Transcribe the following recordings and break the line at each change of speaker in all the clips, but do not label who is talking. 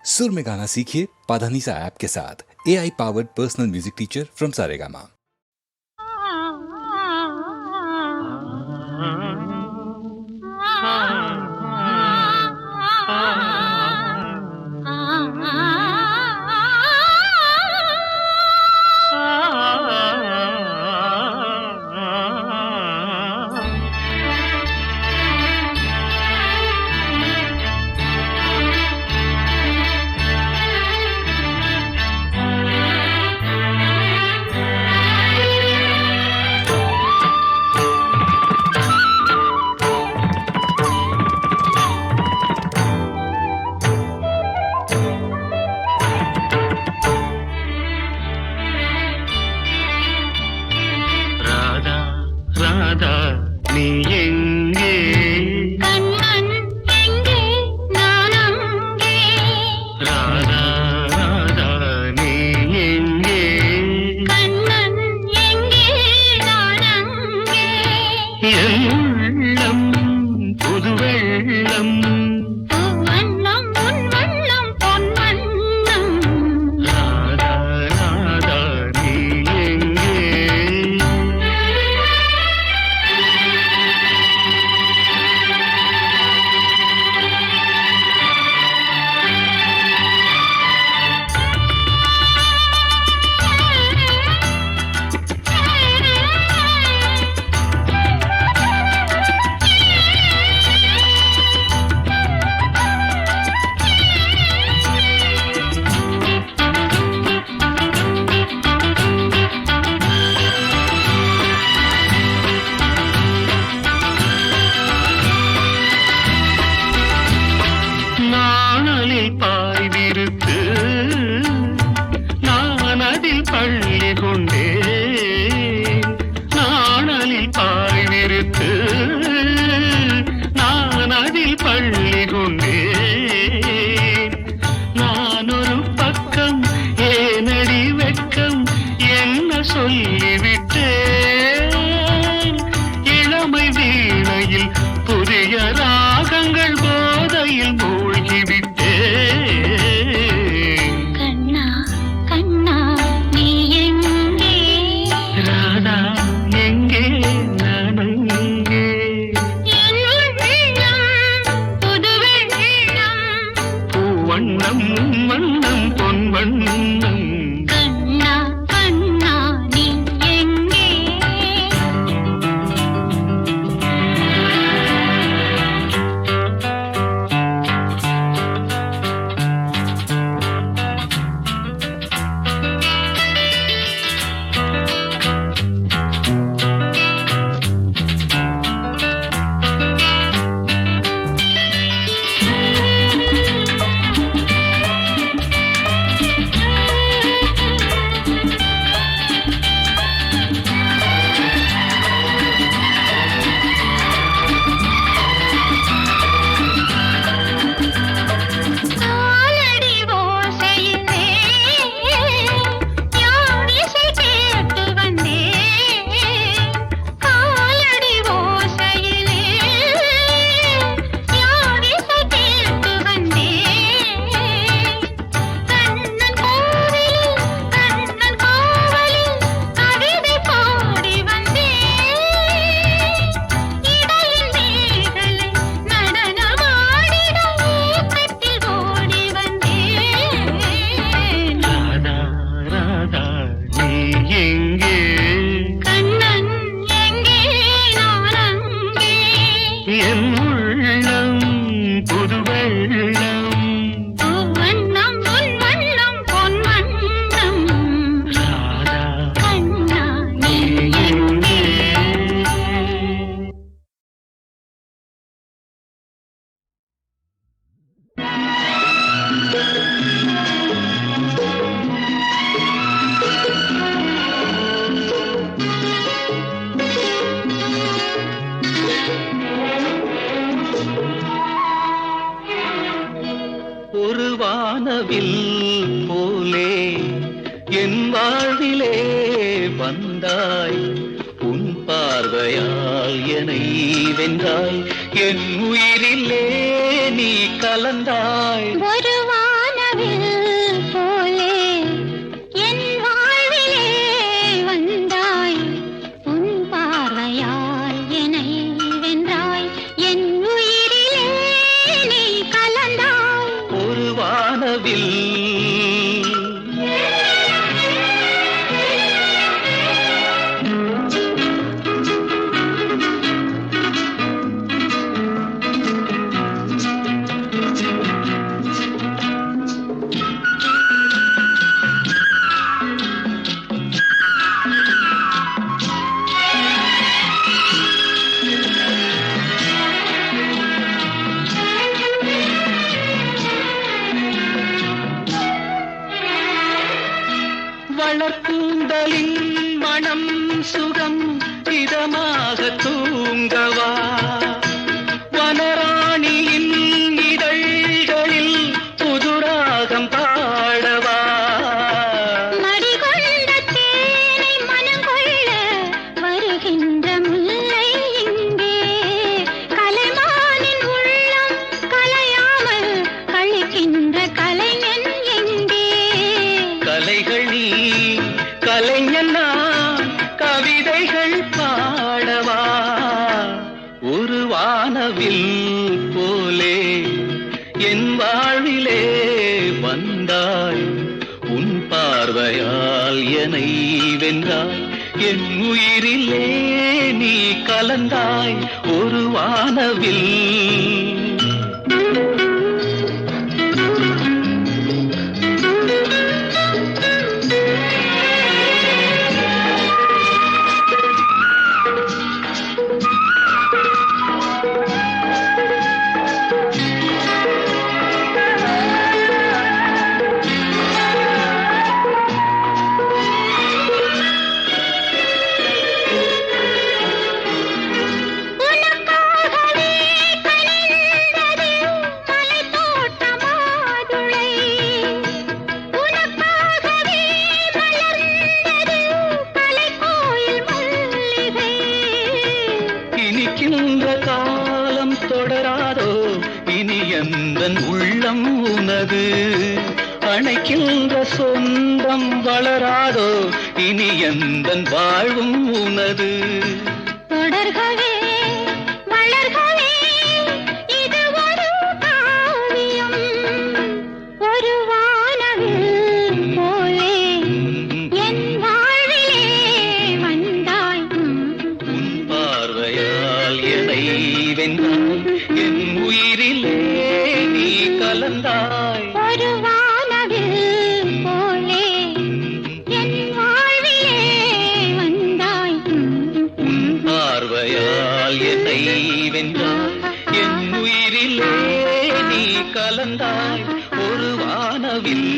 सुर में गाना सीखिए पाधानीसा ऐप के साथ। AI powered personal music teacher from Saregama.
Radha நீ எங்கே?
கண்ணன் எங்கே? நான் அங்கே.
ராதா ராதா நீ எங்கே?
கண்ணன் எங்கே? நான் அங்கே.
என் உள்ளம் புது வெள்ளம்.
பூவண்ணம் உன் வண்ணம் பொன் வண்ணம்.
ராதா ராதா நீ எங்கே? நாணலில் பாய் விரித்து நான் அதில் பள்ளி கொண்டேன். நாணலில் பாய் விரித்து நான் அதில் பள்ளி கொண்டேன். நான் ஒரு பக்கம் ஏனடி வெட்கம் என்ன சொல்லிவிட்டேன். இளமை வீணையில் புதிய ராகங்கள் போதையில் மூழ்கிவிட்டேன்.
கண்ணா கண்ணா நீ எங்கே?
ராதா எங்கே? நான் அங்கே.
என் உள்ளம் புது வெள்ளம்.
பூவண்ணம் வண்ணம் பொன் வண்ணம்.
கண்ணா கண்ணா நீ எங்கே? காலடி ஓசையிலே யார் இசை கேட்டு வந்தேன். காலடி ஓசையிலே யார் இசை கேட்டு வந்தேன். கண்ணன் கோவிலில் கண்ணன் கோவிலில் கவிதை பாடி வந்தேன். இடையில் மேகலை நடனமாடிட ஏக்கத்தில் ஓடி வந்தேன்.
ராதா ராதா நீ எங்கே?
கண்ணன் எங்கே? நான் அங்கே.
என் உள்ளம் புது வெள்ளம்.
பூவண்ணம் உன் வண்ணம் பொன் வண்ணம்.
ராதா
கண்ணா நீ எங்கே?
ஒரு வானவில் போலே என் வாழ்விலே வந்தாய். உன் பார்வையால் என்னை வென்றாய். என் உயிரிலே நீ கலந்தாய்.
ஒரு வானவில்
வானவில் வளர்க்கூந்தலின் மனம் சுகம் இதமாக தூங்கவா வனராணியின் இதழ்களில் புதுராகம் பாடவா
மடிகொண்ட தேனை மனங்கொள்ள வருகின்ற முல்லை இங்கே கலைமானின் உள்ளம் கலையாமல் கழிக்கின்ற கலைஞன் எங்கே
கலைகள் நீ கலைஞன் நான் கவிதைகள் பாடவா ஒரு வானவில் போலே என் வாழ்விலே வந்தாய் உன் பார்வையால் என்னை வென்றாய் என் உயிரிலே நீ கலந்தாய் ஒரு வானவில்
உனக்காகவே கனிந்தது மலைத்தோட்ட மாதுளை உனக்காகவே மலர்ந்தது கலைக்கோயில் மல்லிகை
இனிக்கின்ற காலம் தொடராதோ இனி எந்தன் உள்ளம் உனது அணைக்கின்ற சொந்தம் வளராதோ இனி எந்தன் வாழ்வும் உனது
தொடர்கவே மலர்கவே இது ஒரு காவியம் ஒரு வானவில் போலே என் வாழ்விலே வந்தாய்
உன் பார்வையால் என்னை வென்றாய் என் உயிரிலே நீ கலந்தாய்
ஒரு வானவில் போலே என் வாழ்விலே வந்தாய்
உன் பார்வையால் என்னை வென்றாய் என் உயிரிலே நீ கலந்தாய் ஒரு வானவில்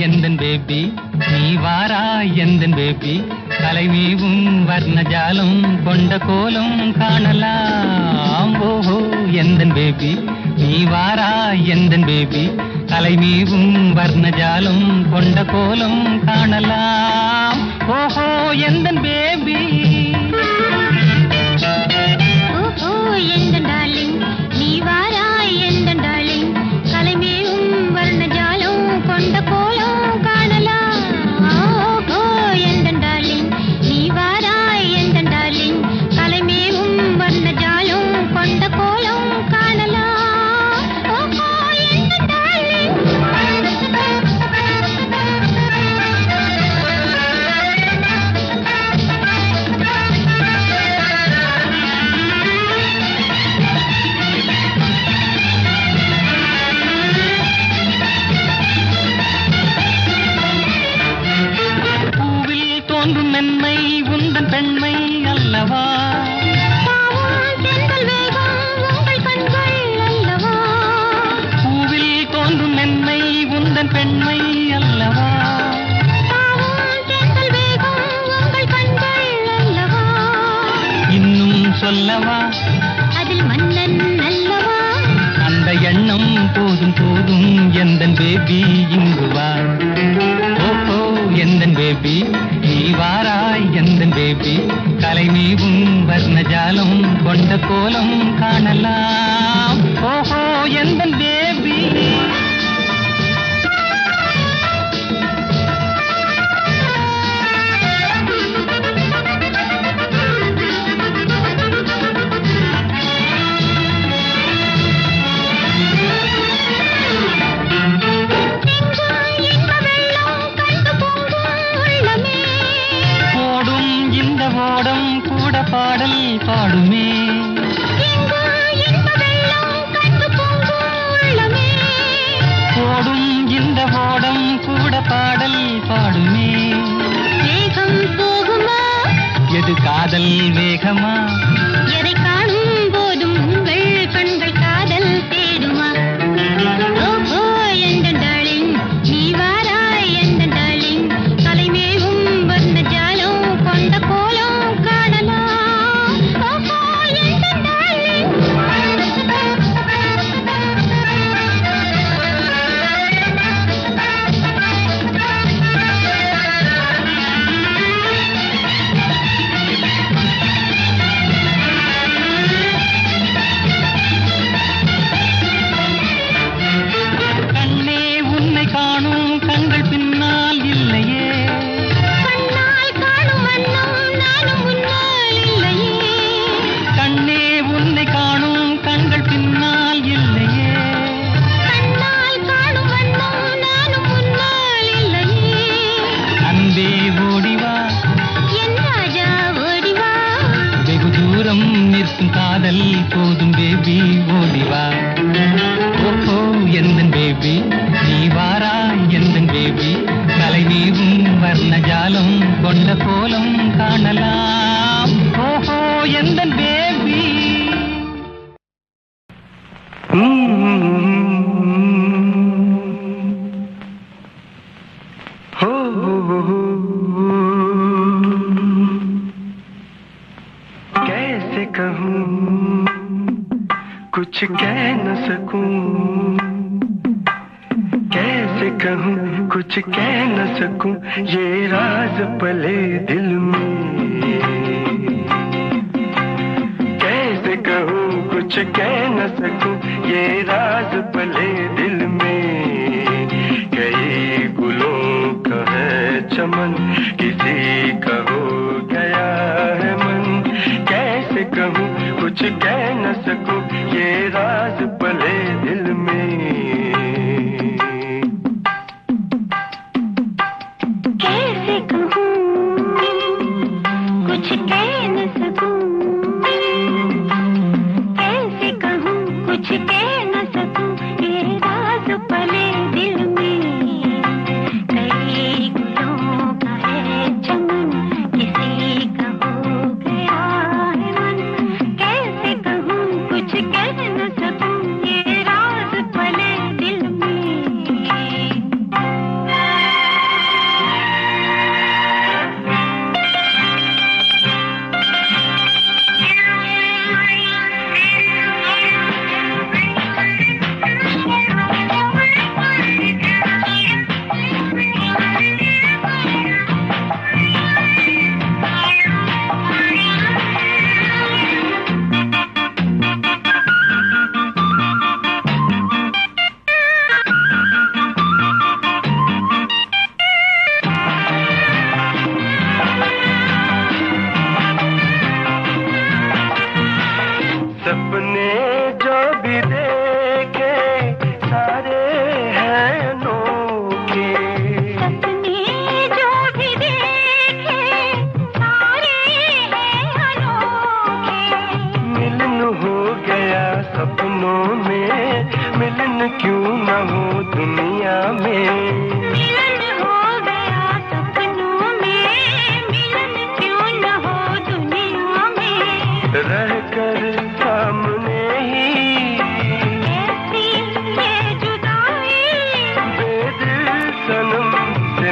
எந்தன் பேபி நீ வாராய் எந்தன் பேபி கலைமீவும் வர்ணஜாலம் கொண்ட கோலம் காணலாம் ஓஹோ எந்தன் பேபி நீ வாராய் எந்தன் பேபி கலைமீவும் வர்ணஜாலம் கொண்ட கோலம் காணலாம் ஓஹோ எந்தன் பேபி
ஓஹோ எந்தன் டார்லிங் நீ வாராய் எந்தன் டார்லிங் கலைமேவும் வர்ணஜாலம் கொண்ட கோலம் காணலாம் ஓஹோ எந்தன் டார்லிங் நீ வாராய் எந்தன் டார்லிங் கலைமேவும் வர்ணஜாலம் கொண்ட கோலம் காணலாம் ஓஹோ எந்தன் டார்லிங்
பூவில் தோன்றும் மென்மை உந்தன் பெண்மை அல்லவா
பாவம் தென்றல் வேகம் உங்கள் கண்கள் அல்லவா
பூவில் தோன்றும் மென்மை உந்தன் பெண்மை அல்லவா
பாவம் தென்றல் வேகம் உங்கள் கண்கள் அல்லவா
இன்னும் சொல்லவா
அதில் மன்னன் அல்லவா
அந்த எண்ணம் போதும் போதும் எந்தன் பேபி இங்கு வா ஓஹோ எந்தன் பேபி நீ வாராய் எந்தன் பேபி கலைமீவும் வர்ணஜாலம் கொண்ட கோலம் காணலாம் ஓஹோ எந்தன் பேபி ஓடும் இந்த ஓடம் கூட பாடல் பாடுமே ஓடும் இந்த ஓடம் கூட பாடல் பாடுமே
வேகம் போகுமா
எது காதல் வேகமா
எதை காணும் போதும் உங்கள் கண்கள் காதல் தேடுமா ஓஹோ எந்தன் டார்லிங் நீ வாராய் எந்தன் டார்லிங் கலைமேவும் வர்ணஜாலம் கொண்ட கோலம் காணலாம் ஓஹோ எந்தன் டார்லிங்
கண்ணே உன்னை காணும் கண்கள் பின்னால் இல்லையே
கண்ணால் காணும் வண்ணம் நானும் முன்னால் இல்லையே
கண்ணே உன்னை காணும் கண்கள் பின்னால் இல்லையே
கண்ணால் காணும் வண்ணம் நானும் முன்னால் இல்லையே
அன்பே ஓடிவா
என் ராஜா ஓடிவா
வெகு தூரம் நிற்கும் காதல் போதும் பேபி ஓடிவா ஓஹோ எந்தன் பேபி நீ வாரா எந்தன் பேபி கலைநீவும் வர்ணஜாலம் கொண்ட கோலம் காணலாம் ஓஹோ எந்தன் பேபி
कैसे कहूँ कुछ कह न सकूं कैसे कहूँ कुछ कह न सकूं ये राज पले दिल में कैसे कहूँ कुछ कह न सकूं ये राज पले दिल में कई गुलों का है चमन किसी का हो गया है मन कैसे कहूँ कुछ कह न सकूं ये राज पले दिल में
कैसे कहूँ कुछ कह न सकूं कैसे कहूँ कुछ कह न सकूं ये राज पले दिल में कई गुलों का है चमन किसी का हो गया है मन कैसे कहूँ कुछ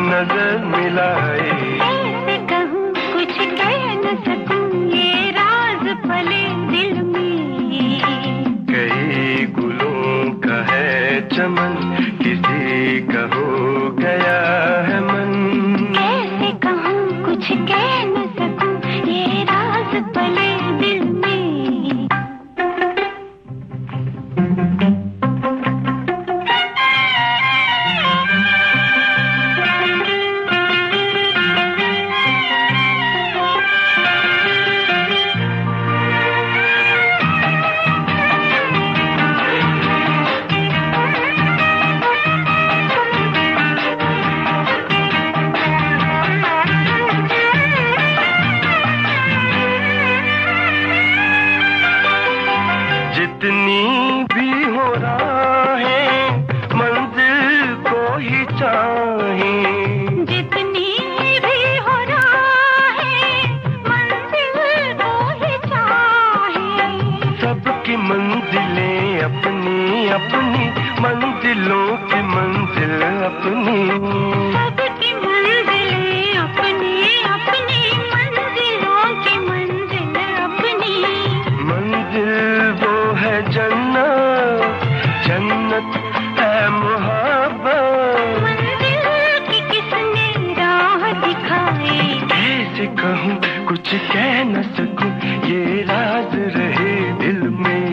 नजर मिलाए।
कैसे कहूँ कुछ कह न सकूं ये राज पले दिल में।
कई गुलों का है चमन, किसी का हो गया है मन।
कैसे कहूँ कुछ कह न सकूं ये राज पले दिल में।
जितनी भी हो राहें मंजिल को ही चाहें।
जितनी भी हो राहें मंजिल को ही चाहे।
सबकी मंजिलें अपनी अपनी, मंजिलों की मंजिल अपनी।
सबकी मंजिलें अपनी अपनी, मंजिलों की मंजिल अपनी।
मंजिल वो है जन्नत, जन्नत है मोहब्बत।
मंजिल की किसने राह दिखाई।
कैसे कहूँ कुछ कह न सकूं ये राज रहे दिल में।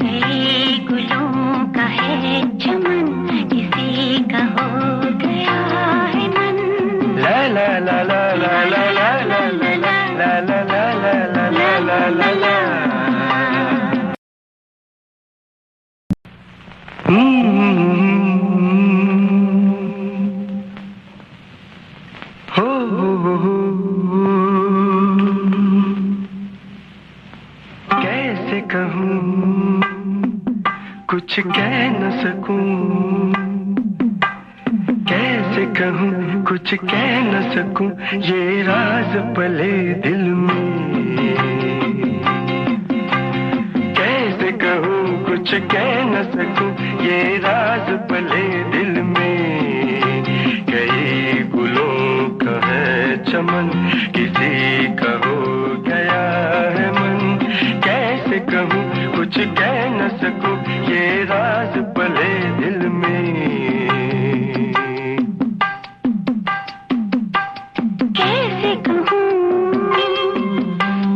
कई गुलों का है चमन, किसी का हो गया है मन।
ला ला ला ला ला ला ला ला ला ला ला ला ला ला ला ला। कैसे कहूँ कुछ कह न सकूं। कैसे कहूँ कुछ कह न सकूं ये राज पले दिल में। कैसे कहूँ कुछ कह न सकूं ये राज पले दिल में। कई गुलों का है चमन, किसी का हो गया है मन। कैसे कहूँ कुछ कह न सकूं ये राज पले दिल में।
कैसे कहूँ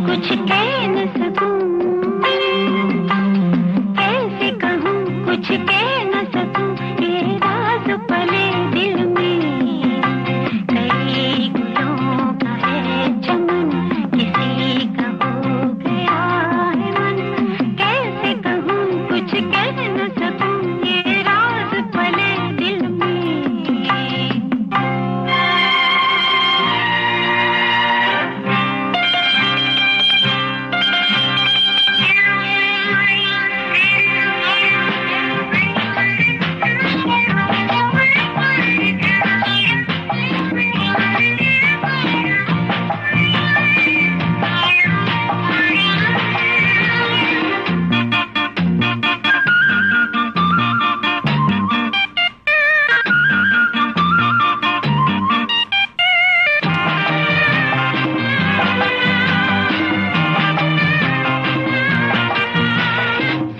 कुछ कह न सकूं। कैसे कहूँ कुछ कह न सकूं ये राज पले दिल में। कई गुलों का है चमन, किसी का हो गया है मन। कैसे कहूँ कुछ कह न सकूं ये राज पले दिल में।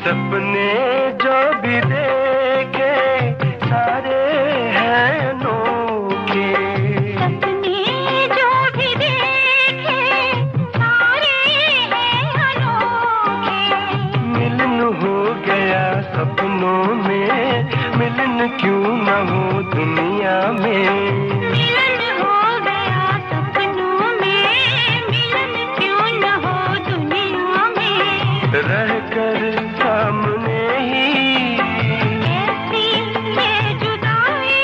सपने जो भी देखे सारे हैं अनोखे।
सपने जो भी देखे सारे हैं अनोखे।
मिलन हो गया सपनों में, मिलन क्यों न हो दुनिया में।
मिलन हो गया सपनों में, मिलन क्यों न हो दुनिया में।
रहकर सामने ही
ऐसी ये जुदाई।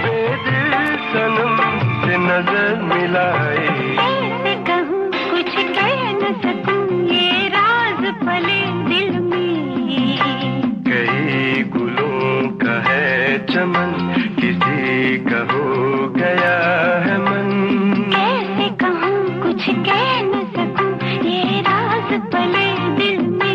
बेदिल सनम से नजर मिलाए।
कैसे कहूँ कुछ कह न सकूं ये राज पले दिल में।
कई गुलों का है चमन, किसी का हो गया है मन।
कैसे कहूँ कुछ कह न सकूं ये राज पले दिल में।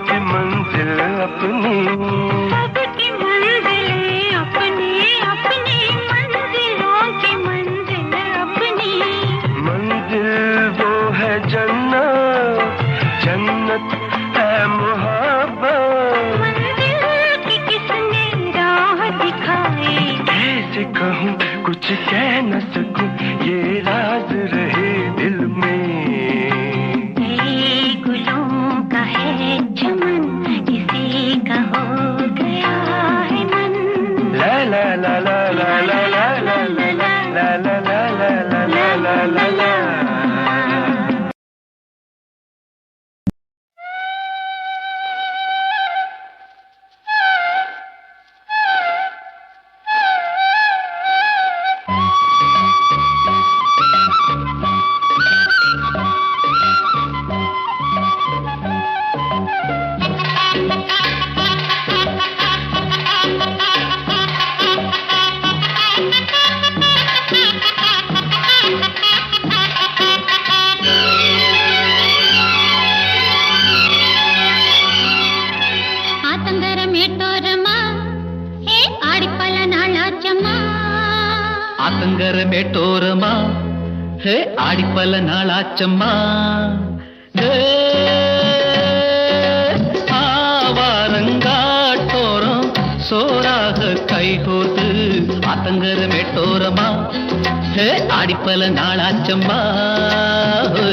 की मंजिल अपनी,
सबकी मंजिलें अपनी अपनी, मंजिलों की मंजिल अपनी।
मंजिल वो है जन्नत, जन्नत है मोहब्बत।
मंजिल की किसने राह दिखाई,
कैसे कहूँ कुछ कह न सकूं, ये राज रहे दिल में।
कई गुलों का है चमन, किसी का हो गया है मन।
ला ला ला ला ला ला ला ला ला ला ला ला ला ला ला ला।
ఆతంగర మేటోరమా హే ఆడిపల నాళాచమ్మా.
ஆத்தங்கர மேட்டோரமா ஹே ஆடிப்பல நாளாச்சம்மா. ஹே, ஆவாரங்காட்டோரம் சோறாக கைகோர்த்து, ஆத்தங்கர மேட்டோரமா ஹே ஆடிப்பல நாளாச்சம்மா. ஹே.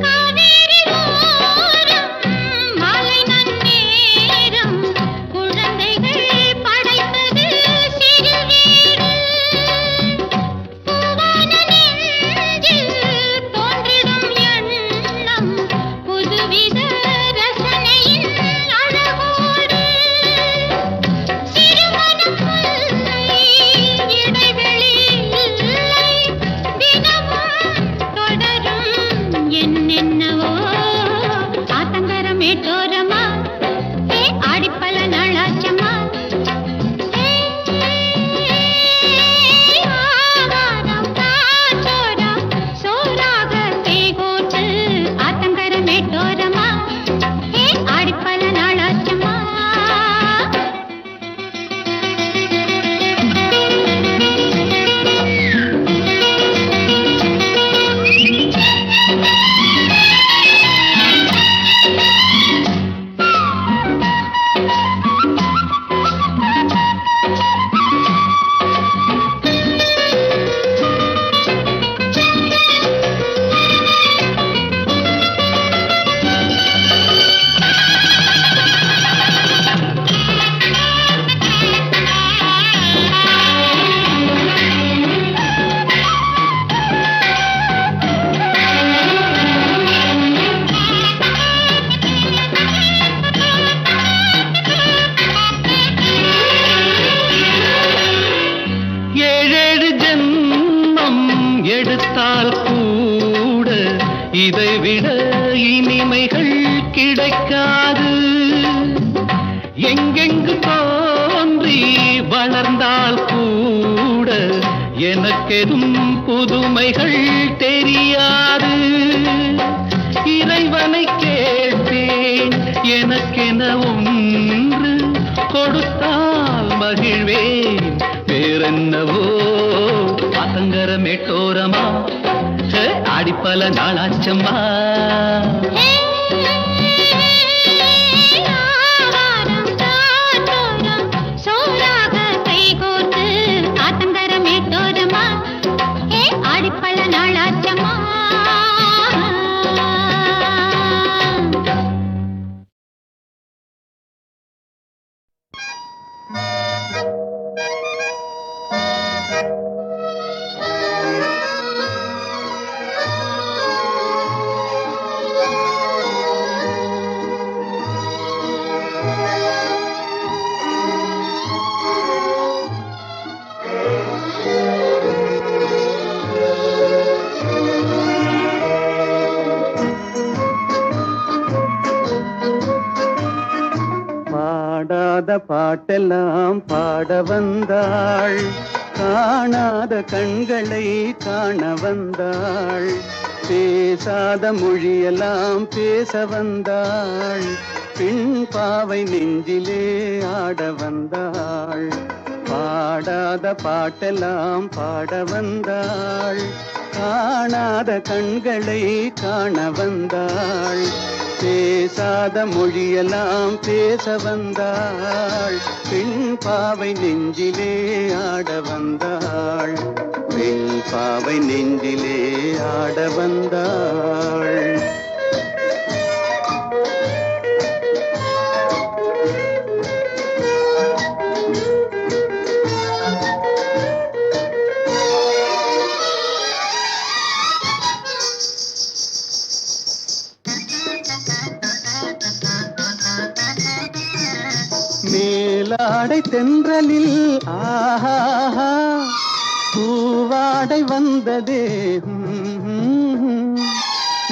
காவேரி ஓரம் மாலை நன்னேரம், குழந்தைகள் படைப்பது சிறு வீடு. பூவான நெஞ்சில் தோன்றிடும் எண்ணம், புதுவித ரசனையின் அழகோடு. சிறுமணம் இல்லை, இடைவெளி இல்லை, தினமும் தொடரும் என்னென்னவோ. ஆத்தங்கர மேட்டோரமா ஹே ஆடிப்பல நாளாச்சம்மா. ஹே, ஆவாரம் காற்றோரம் சோறாக கைகோர்த்து, ஆத்தங்கர மேட்டோரமா ஹே ஆடிப்பல நாளாச்சம்மா.
ஏழேழு ஜென்மம் எடுத்தால் கூட இதைவிட இனிமைகள் கிடைக்காது. எங்கெங்கு தோன்றி வளர்ந்தால் கூட எனக்கெதும் புதுமைகள் தெரியாது. இறைவனை கேட்பேன் எனக்கென ஒன்று கொடுத்தால் மகிழ்வேன், வேறென்னவோ. ஆத்தங்கர மேட்டோரமா ஹே ஆடிப்பல நாளாச்சம்மா.
ஹே
பாடாத பாட்டெல்லாம் பாட வந்தாள், காணாத கண்களை காண வந்தாள், பேசாத மொழியெல்லாம் பேச வந்தாள், பெண் பாவை நெஞ்சிலே ஆட வந்தாள். பாடாத பாட்டெல்லாம் பாட வந்தாள், காணாத கண்களை காண வந்தாள், பேசாத மொழியெல்லாம் பேச வந்தாள், பெண் பாவை நெஞ்சிலே ஆட வந்தாள், பெண் பாவை நெஞ்சிலே ஆட வந்தாள். மேலாடை தென்றலில் ஆஹா பூவாடை வந்ததே,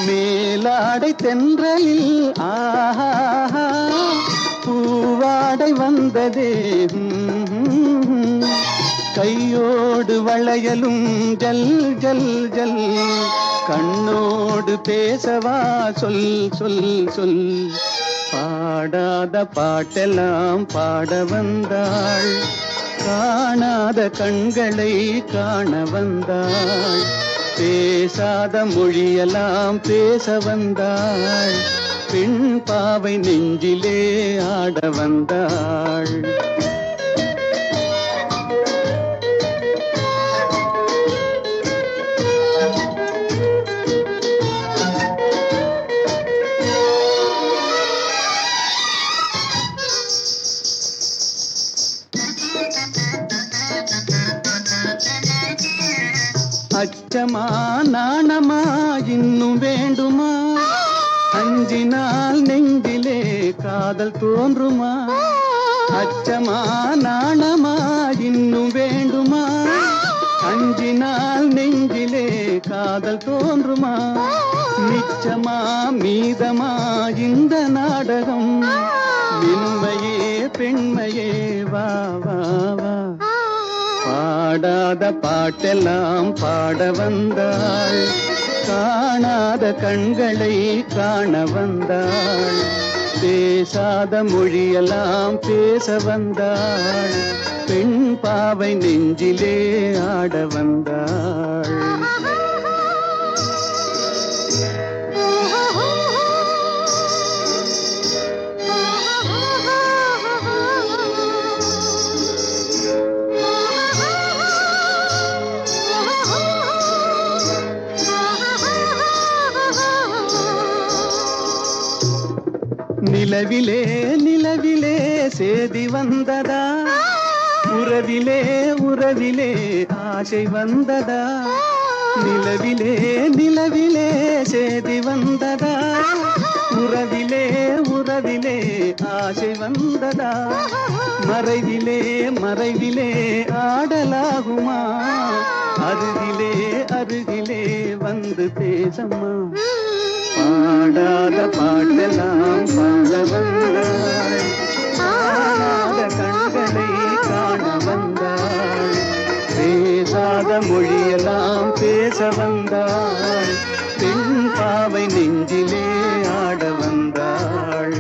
மேலாடை தென்றலில் ஆஹா பூவாடை வந்ததே, கையோடு வளையலும் ஜல் ஜல் ஜல், கண்ணோடு பேசவா சொல் சொல் சொல். பாடாத பாட்டெல்லாம் பாட வந்தாள், காணாத கண்களை காண வந்தாள், பேசாத மொழியெல்லாம் பேச வந்தாள், பெண் பாவை நெஞ்சிலே ஆட வந்தாள். அச்சமா நாணமா இன்னும் வேண்டுமா, அஞ்சினால் நெஞ்சிலே காதல் தோன்றுமா, அச்சமா நாணமா இன்னும் வேண்டுமா, அஞ்சினால் நெஞ்சிலே காதல் தோன்றுமா, நிச்சமா மீதமா இந்த நாடகம், மென்மையே பெண்மையே வா வா வா. பாடாத பாட்டெல்லாம் பாட வந்தாள், காணாத கண்களை காண வந்தாள், பேசாத மொழியெல்லாம் பேச வந்தாள், பெண் பாவை நெஞ்சிலே ஆட வந்தாள். நிலவிலே நிலவிலே சேதி வந்ததா, உறவிலே உறவிலே ஆசை வந்ததா, நிலவிலே நிலவிலே சேதி வந்ததா, உறவிலே உறவிலே ஆசை வந்ததா, மறைவிலே மறைவிலே ஆடலாகுமா, அருகிலே அருகிலே வந்து பேசம்மா. பாடாத பாட்டெல்லாம் பாட வந்தாள், காணாத கண்களை காண வந்தாள், பேசாத மொழியெல்லாம் பேச வந்தாள், பெண் பாவை நெஞ்சிலே ஆட வந்தாள்.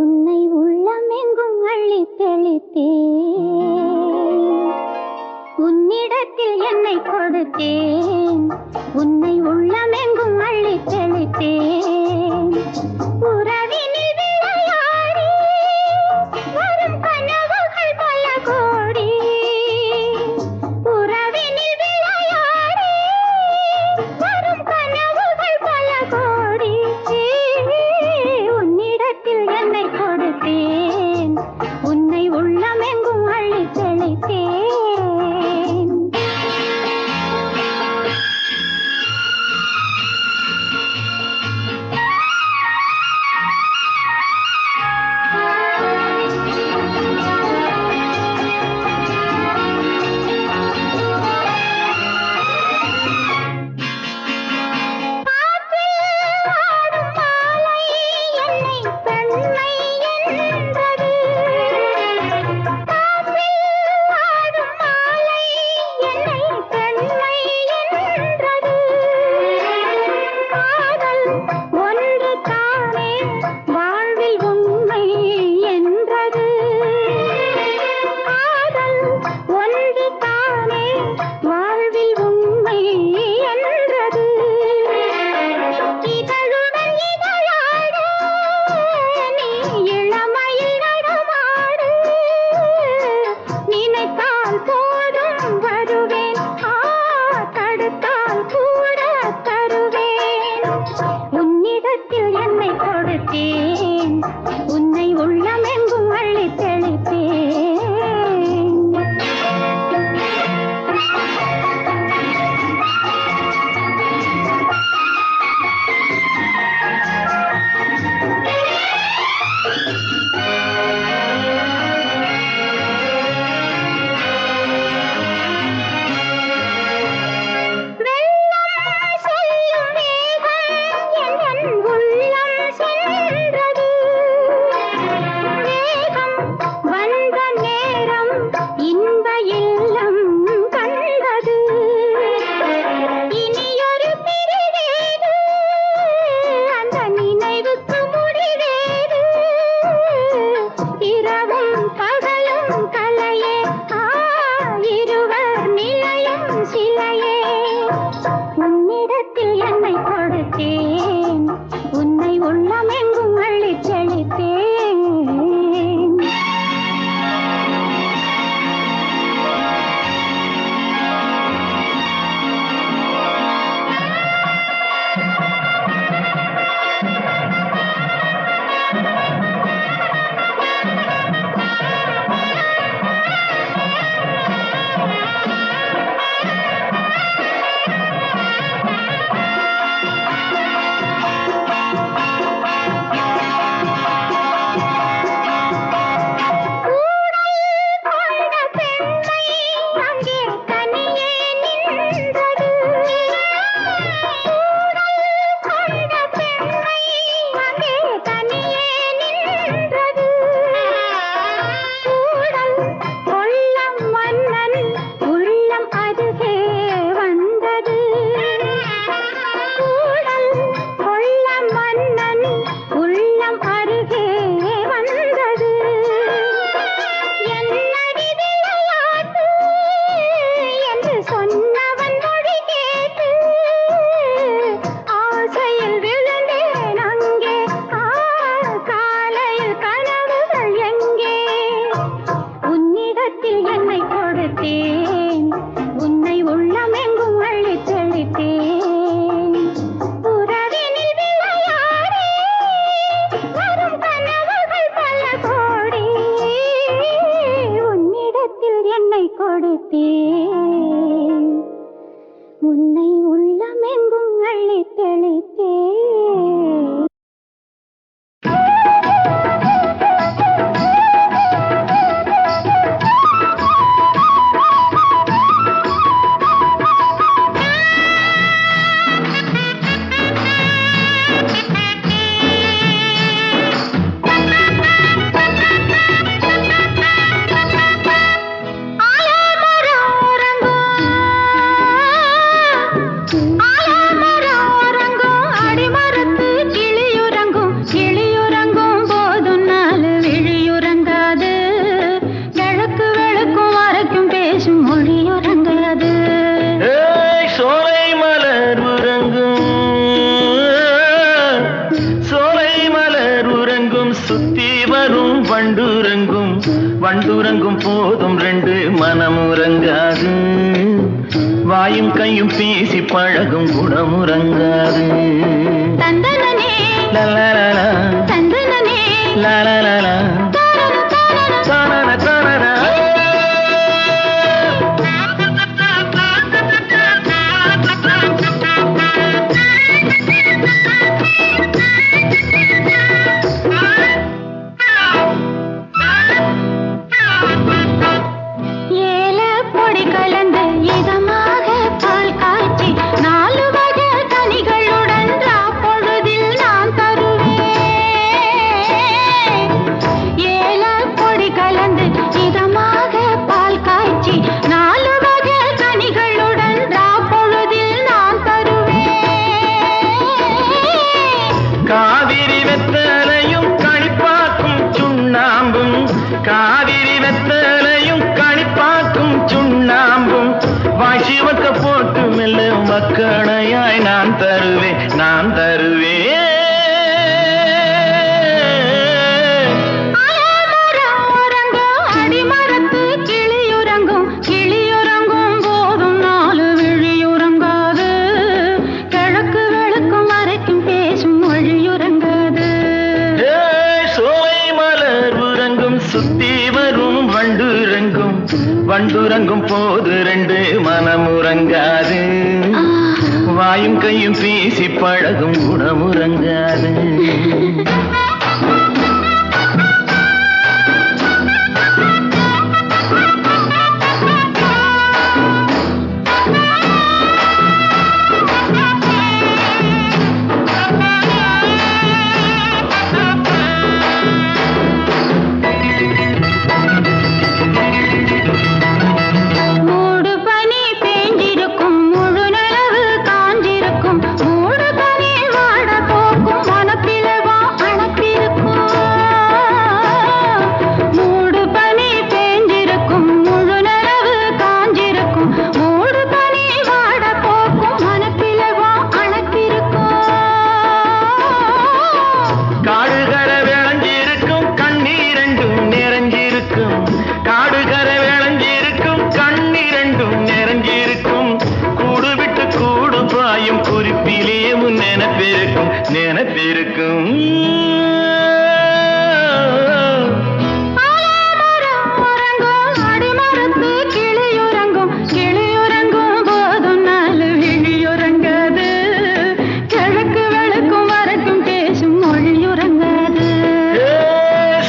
உன்னை உள்ளமெங்கும் அள்ளி தெளித்தேன், உன்னிடத்தில் என்னை கொடுத்தேன், உன்னை உள்ளமெங்கும் அள்ளி தெளித்தேன். உறவினில் விளையாடி வரும் கனவுகள் பல கோடி, உறவினில் விளையாடி வரும் கனவுகள் பல கோடி. உன்னிடத்தில் என்னை கொடுத்தேன், உன்னை உள்ளமெங்கும் அள்ளி தெளித்தேன்.
சுத்தி வரும் வண்டுரங்கும் வண்டுரங்கும் போதும் ரெண்டு மனமுறங்காது வாயும் கையும் பேசி பழகும் குணமுறங்காது
தந்தனனே
லலலலா
தந்தனனே
லலலலா தானன தானன காவிரி வெத்தலையும் கணிப்பாக்கும் சுண்ணாம்பும் வாசிவக்க போட்டு மெல்ல மக்களையாய் நான் தருவேன் நான் தருவேன்
அடிமரத்து கிளியுறங்கும் கிளியுறங்கும் போதும் நாலு விழியுறங்காது கிழக்கு வெளுக்கும் வரைக்கும் பேசும் மொழியுறங்காது
சோலை மலர் உறங்கும் சுத்தி வரும் வண்டுரங்கும் வண்டுரங்கும் போது ரெண்டு மனமுறங்காது வாயும் கையும் பேசி பழகும் குணமுறங்காது நினைப்பிருக்கும்
அடிமரத்து கிளியுறங்கும் கிளியுறங்கும் போதும் நாலு விழியுறங்காது கிழக்கு வெளுக்கும் வரைக்கும் பேசும் மொழியுறங்காது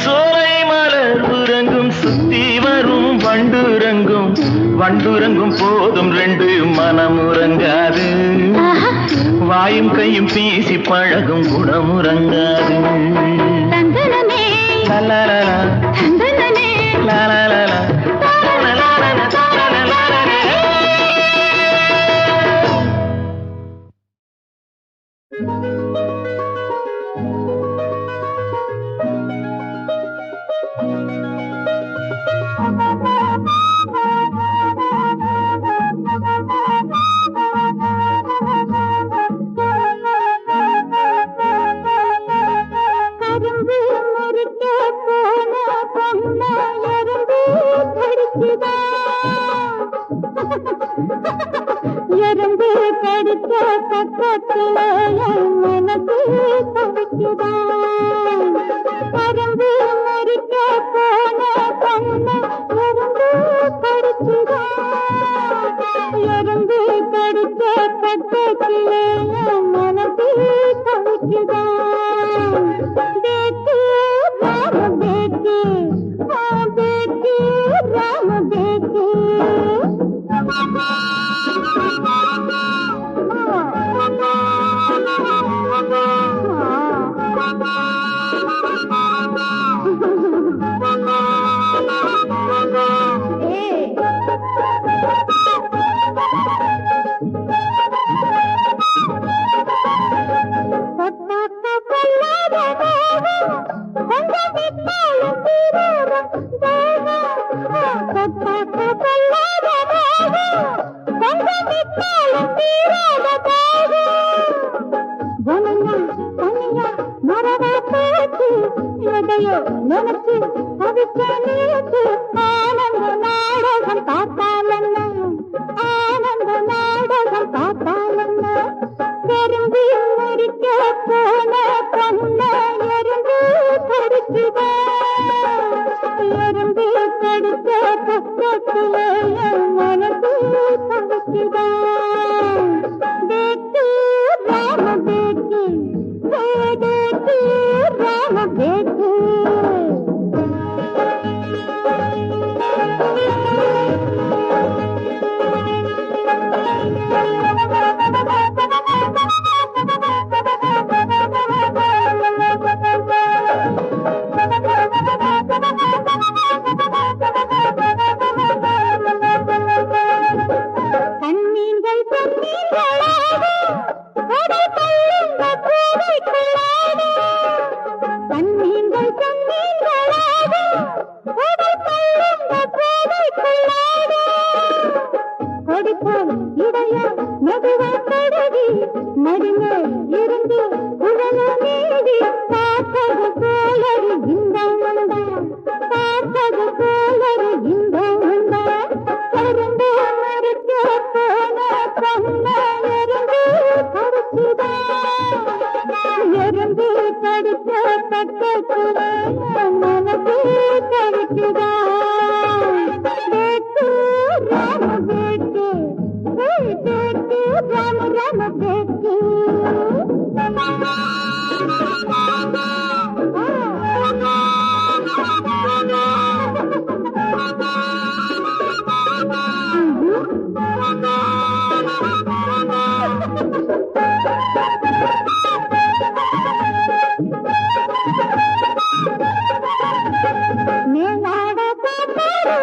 சோலை மலர் உறங்கும் சுத்தி வரும் வண்டுரங்கும் வண்டுரங்கும் போதும் ரெண்டு மனமுறங்காது வாயும் கையும் பேசி பழகும் குணமுறங்காது
தந்தனனே
லலலலா
தந்தனனே
லலலலா
எறும்பு கடித்த பக்கத்திலே மனசு தவிக்குதான் கரும்பு மறிக்க போன பொண்ணு எறும்பு கடிச்சுதான் எறும்பு கடித்த பக்கத்திலே மனசு தவிக்குதான் பேச்சு ராம பேச்சு பேச்சு ராம பேச்சு உன்னையோ நினைச்சு தவிக்க நேற்று ஆனந்த நாடகம் பார்த்தாலென்ன ஆனந்த நாடகம் பார்த்தாலென்ன எறும்பு முடிக்க போன பொண்ண எறும்பு கடிச்சுதா எறும்பு கடிச்ச பக்கத்திலே என் மனசு தவிக்குதா தேக்கு ராம தேக்கு தேக்கு ராம தேக்கு கண்ணீங்கள் கண்ணீர்களாக கடல் தள்ளுங்க பூவைக்குள்ளாக கண்ணீங்கள் கண்ணீர்களாக கடல் தள்ளுங்க பூவைக்குள்ளாக கொடுப்போம் இடைய மெதுவா தடவி மடிமேல் இருந்து உடல மீதி பார்த்தது போலரு இன்பம் வந்தா பார்த்தது போலரு இன்பம் வந்தா கரும்பு மறுக்க போன பொண்ண எறும்பு கடிச்சுதா எறும்பு கடிச்ச பக்கத்துல மனசு கடிக்குதா தேக்கு ராம தேக்கு தேக்கு ராம ராம தேக்கு மேலாட காப்பாடு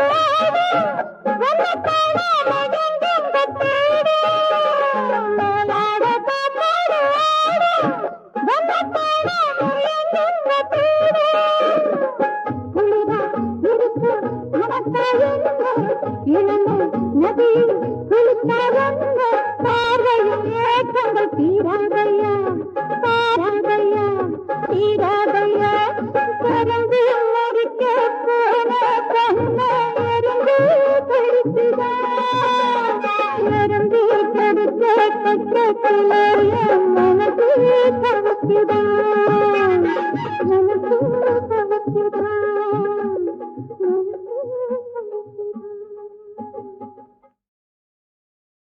மேலாட காப்பாடு குளிரா இருக்கு மனத்தாயென்ன இளமை நதியில் குளித்தாரென்ன பார்வையும் ஏற்றங்கள் தீராதையா தாராதையா தீராதையா பறந்து மறிக்க போன பொண்ண எறும்பு கடிச்சுதா எறும்பு கடிச்ச பக்கத்திலே என் மனசு தவிக்குதா மனசு தவிக்குதா